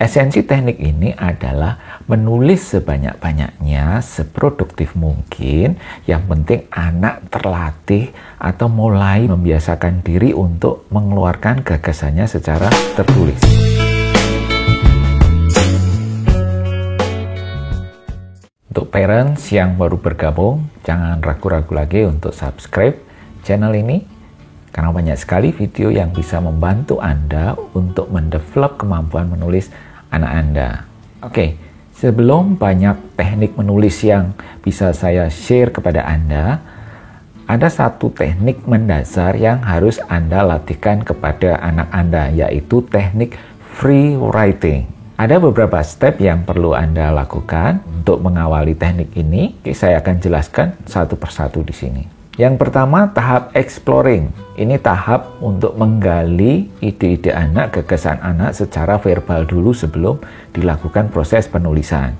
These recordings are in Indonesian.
Esensi teknik ini adalah menulis sebanyak-banyaknya, seproduktif mungkin. Yang penting anak terlatih atau mulai membiasakan diri untuk mengeluarkan gagasannya secara tertulis. Untuk parents yang baru bergabung, jangan ragu-ragu lagi untuk subscribe channel ini, karena banyak sekali video yang bisa membantu Anda untuk mendevelop kemampuan menulis anak Anda. Oke, sebelum banyak teknik menulis yang bisa saya share kepada Anda, ada satu teknik mendasar yang harus Anda latihkan kepada anak Anda, yaitu teknik free writing. Ada beberapa step yang perlu Anda lakukan untuk mengawali teknik ini. Oke, saya akan jelaskan satu persatu di sini. Yang pertama, tahap exploring. Ini tahap untuk menggali ide-ide anak, gagasan anak secara verbal dulu sebelum dilakukan proses penulisan.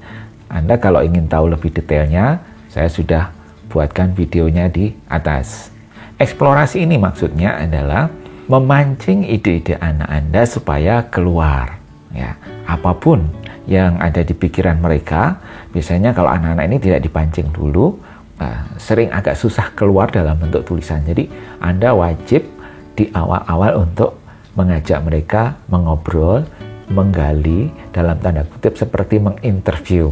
Anda kalau ingin tahu lebih detailnya, saya sudah buatkan videonya di atas. Eksplorasi ini maksudnya adalah memancing ide-ide anak Anda supaya keluar. Ya, apapun yang ada di pikiran mereka, biasanya kalau anak-anak ini tidak dipancing dulu, sering agak susah keluar dalam bentuk tulisan. Jadi Anda wajib di awal-awal untuk mengajak mereka mengobrol, menggali, dalam tanda kutip seperti menginterview.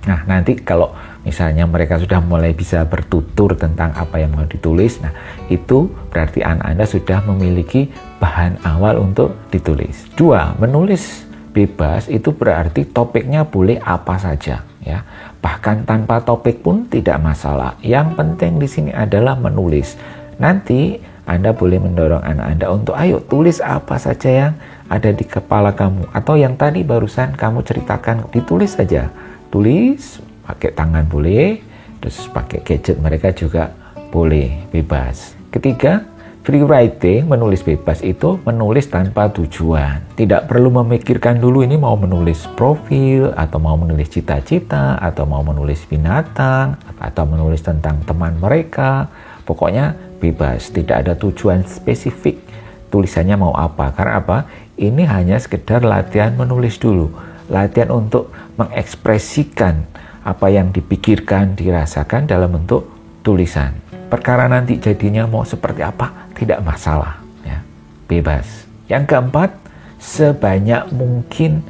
Nah, nanti kalau misalnya mereka sudah mulai bisa bertutur tentang apa yang mau ditulis, nah itu berarti anak Anda sudah memiliki bahan awal untuk ditulis. 2, menulis bebas itu berarti topiknya boleh apa saja, ya. Bahkan tanpa topik pun tidak masalah. Yang penting di sini adalah menulis. Nanti Anda boleh mendorong anak Anda untuk ayo tulis apa saja yang ada di kepala kamu, atau yang tadi barusan kamu ceritakan, ditulis saja. Tulis pakai tangan boleh, terus pakai gadget mereka juga boleh, bebas. Ketiga, free writing, menulis bebas itu menulis tanpa tujuan. Tidak perlu memikirkan dulu ini mau menulis profil, atau mau menulis cita-cita, atau mau menulis binatang, atau menulis tentang teman mereka. Pokoknya bebas, tidak ada tujuan spesifik tulisannya mau apa. Karena apa? Ini hanya sekedar latihan menulis dulu. Latihan untuk mengekspresikan apa yang dipikirkan, dirasakan dalam bentuk tulisan. Perkara nanti jadinya mau seperti apa, tidak masalah, ya, bebas. Yang keempat, sebanyak mungkin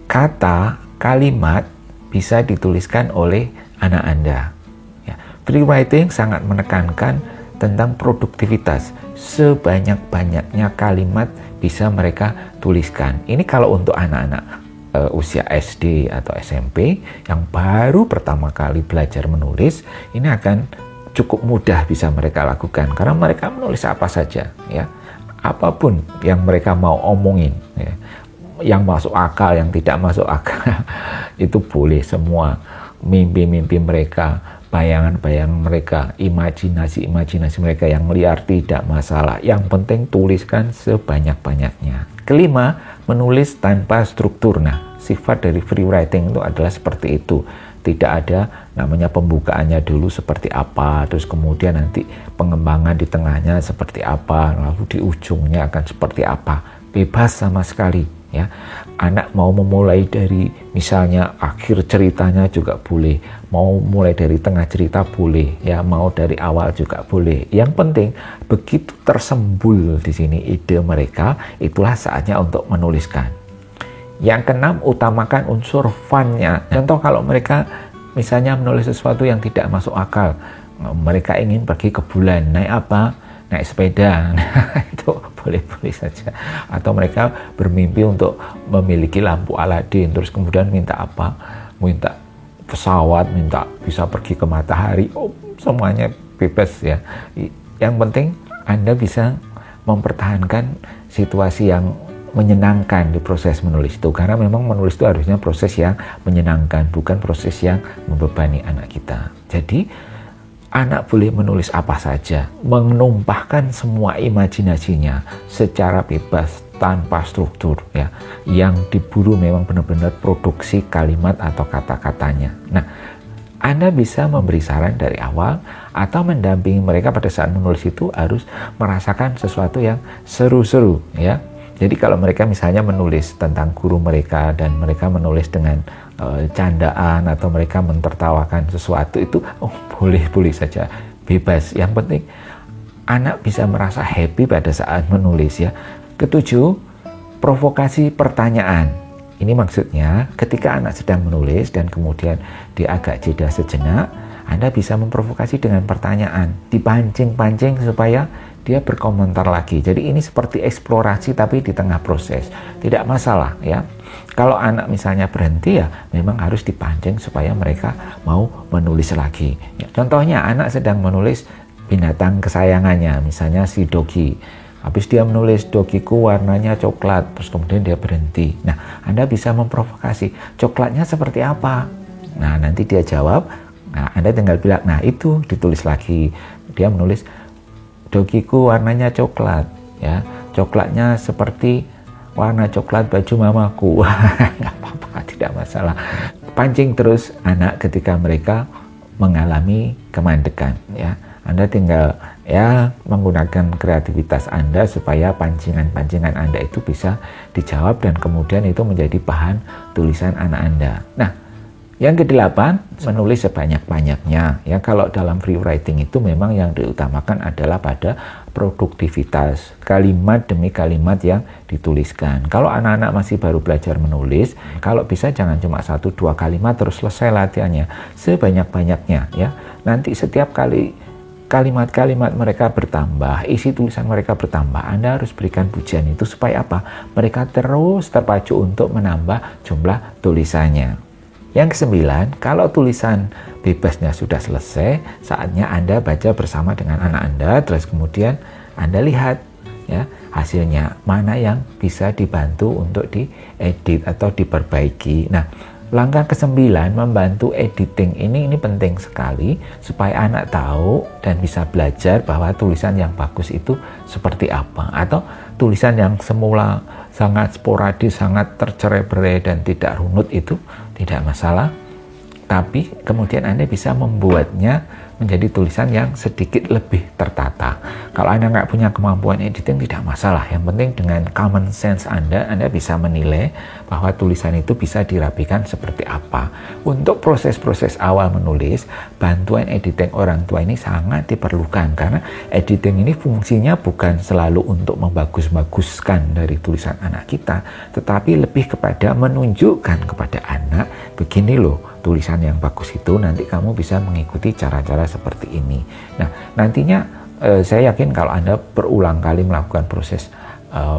kata, kalimat bisa dituliskan oleh anak Anda. Ya, free writing sangat menekankan tentang produktivitas. Sebanyak-banyaknya kalimat bisa mereka tuliskan. Ini kalau untuk anak-anak usia SD atau SMP yang baru pertama kali belajar menulis, ini akan cukup mudah bisa mereka lakukan karena mereka menulis apa saja, ya, apapun yang mereka mau omongin, ya, yang masuk akal, yang tidak masuk akal itu boleh semua. Mimpi-mimpi mereka, bayangan-bayangan mereka, imajinasi mereka yang liar tidak masalah. Yang penting tuliskan sebanyak-banyaknya. Kelima, menulis tanpa struktur. Nah, sifat dari free writing itu adalah seperti itu. Tidak ada namanya pembukaannya dulu seperti apa, terus kemudian nanti pengembangan di tengahnya seperti apa, lalu di ujungnya akan seperti apa. Bebas sama sekali, ya. Anak mau memulai dari misalnya akhir ceritanya juga boleh, mau mulai dari tengah cerita boleh, ya, mau dari awal juga boleh. Yang penting begitu tersembul di sini ide mereka, itulah saatnya untuk menuliskan. Yang keenam, utamakan unsur fun-nya. Contoh kalau mereka misalnya menulis sesuatu yang tidak masuk akal, mereka ingin pergi ke bulan, naik apa? Naik sepeda. Itu boleh-boleh saja. Atau mereka bermimpi untuk memiliki lampu Aladin, terus kemudian minta apa? Minta pesawat, minta bisa pergi ke matahari. Oh, semuanya bebas, ya. Yang penting Anda bisa mempertahankan situasi yang menyenangkan di proses menulis itu, karena memang menulis itu harusnya proses yang menyenangkan, bukan proses yang membebani anak kita. Jadi anak boleh menulis apa saja, menumpahkan semua imajinasinya secara bebas tanpa struktur, ya. Yang diburu memang benar-benar produksi kalimat atau kata-katanya. Nah, Anda bisa memberi saran dari awal atau mendampingi mereka pada saat menulis itu harus merasakan sesuatu yang seru-seru, ya. Jadi kalau mereka misalnya menulis tentang guru mereka dan mereka menulis dengan candaan atau mereka mentertawakan sesuatu itu, boleh saja, bebas. Yang penting anak bisa merasa happy pada saat menulis ya. Ketujuh, provokasi pertanyaan. Ini maksudnya ketika anak sedang menulis dan kemudian dia agak jeda sejenak, Anda bisa memprovokasi dengan pertanyaan, dipancing-pancing supaya dia berkomentar lagi. Jadi ini seperti eksplorasi tapi di tengah proses. Tidak masalah ya. Kalau anak misalnya berhenti ya memang harus dipancing supaya mereka mau menulis lagi. Ya, contohnya anak sedang menulis binatang kesayangannya, misalnya si Dogi. Habis dia menulis dogiku warnanya coklat, terus kemudian dia berhenti. Nah, Anda bisa memprovokasi, coklatnya seperti apa? Nah, nanti dia jawab, nah Anda tinggal bilang, nah itu ditulis lagi. Dia menulis, dogiku warnanya coklat, ya, coklatnya seperti warna coklat baju mamaku. Nggak apa-apa, tidak masalah. Pancing terus anak ketika mereka mengalami kemandekan, ya. Anda tinggal ya menggunakan kreativitas Anda supaya pancingan-pancingan Anda itu bisa dijawab dan kemudian itu menjadi bahan tulisan anak Anda. Nah, yang kedelapan, menulis sebanyak-banyaknya. Ya, kalau dalam free writing itu memang yang diutamakan adalah pada produktivitas, kalimat demi kalimat yang dituliskan. Kalau anak-anak masih baru belajar menulis, kalau bisa jangan cuma 1-2 kalimat terus selesai latihannya, sebanyak-banyaknya ya. Nanti setiap kali kalimat-kalimat mereka bertambah, isi tulisan mereka bertambah, Anda harus berikan pujian itu supaya apa? Mereka terus terpacu untuk menambah jumlah tulisannya. Yang kesembilan, kalau tulisan bebasnya sudah selesai, saatnya Anda baca bersama dengan anak Anda, terus kemudian Anda lihat ya hasilnya, mana yang bisa dibantu untuk diedit atau diperbaiki. Nah, langkah ke-9, membantu editing ini penting sekali supaya anak tahu dan bisa belajar bahwa tulisan yang bagus itu seperti apa, atau tulisan yang semula sangat sporadis, sangat tercerai-berai dan tidak runut itu tidak masalah, tapi kemudian Anda bisa membuatnya menjadi tulisan yang sedikit lebih tertata. Kalau Anda nggak punya kemampuan editing tidak masalah, yang penting dengan common sense Anda bisa menilai bahwa tulisan itu bisa dirapikan seperti apa. Untuk proses-proses awal menulis, bantuan editing orang tua ini sangat diperlukan, karena editing ini fungsinya bukan selalu untuk membagus-baguskan dari tulisan anak kita, tetapi lebih kepada menunjukkan kepada anak, begini loh tulisan yang bagus itu, nanti kamu bisa mengikuti cara-cara seperti ini. Nah, nantinya saya yakin kalau Anda berulang kali melakukan proses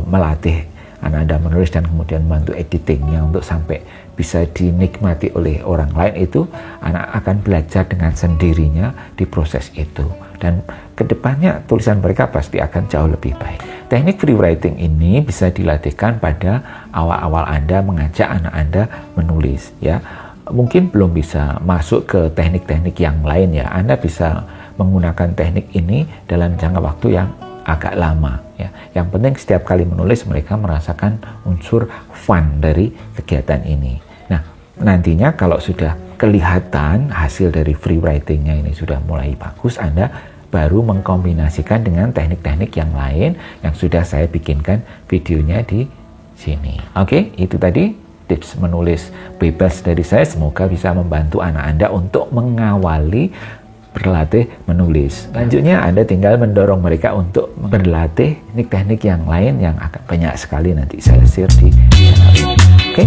melatih anak Anda menulis dan kemudian membantu editingnya untuk sampai bisa dinikmati oleh orang lain, itu anak akan belajar dengan sendirinya di proses itu. Dan kedepannya tulisan mereka pasti akan jauh lebih baik. Teknik free writing ini bisa dilatihkan pada awal-awal Anda mengajak anak Anda menulis ya. Mungkin belum bisa masuk ke teknik-teknik yang lain ya. Anda bisa menggunakan teknik ini dalam jangka waktu yang agak lama ya. Yang penting setiap kali menulis mereka merasakan unsur fun dari kegiatan ini. Nah, nantinya kalau sudah kelihatan hasil dari free writingnya ini sudah mulai bagus, Anda baru mengkombinasikan dengan teknik-teknik yang lain yang sudah saya bikinkan videonya di sini. Oke, itu tadi tips menulis bebas dari saya. Semoga bisa membantu anak Anda untuk mengawali berlatih menulis. Selanjutnya Anda tinggal mendorong mereka untuk berlatih teknik-teknik yang lain yang akan banyak sekali nanti saya share di channel ini. Oke?